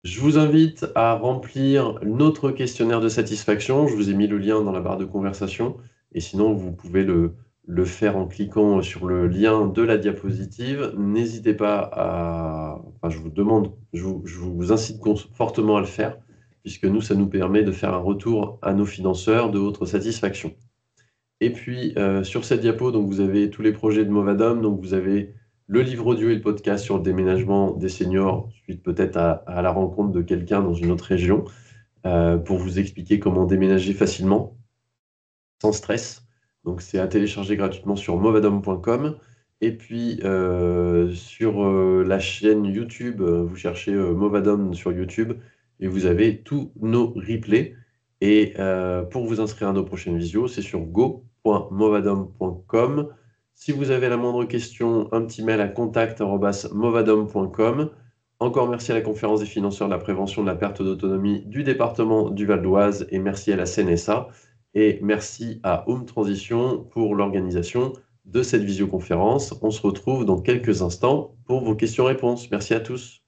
Je vous invite à remplir notre questionnaire de satisfaction. Je vous ai mis le lien dans la barre de conversation. Et sinon, vous pouvez le faire en cliquant sur le lien de la diapositive. N'hésitez pas à... Enfin, je vous incite fortement à le faire, puisque nous, ça nous permet de faire un retour à nos financeurs de votre satisfaction. Et puis, sur cette diapo, donc, vous avez tous les projets de Movadom. Donc, vous avez le livre audio et le podcast sur le déménagement des seniors, suite peut-être à la rencontre de quelqu'un dans une autre région, pour vous expliquer comment déménager facilement, sans stress. Donc, c'est à télécharger gratuitement sur movadom.com. Et puis, sur la chaîne YouTube, vous cherchez Movadom sur YouTube et vous avez tous nos replays. Et pour vous inscrire à nos prochaines visios, c'est sur go.movadom.com. Si vous avez la moindre question, un petit mail à contact@movadom.com. Encore merci à la Conférence des financeurs de la prévention de la perte d'autonomie du département du Val d'Oise et merci à la CNSA. Et merci à Home Transition pour l'organisation de cette visioconférence. On se retrouve dans quelques instants pour vos questions-réponses. Merci à tous.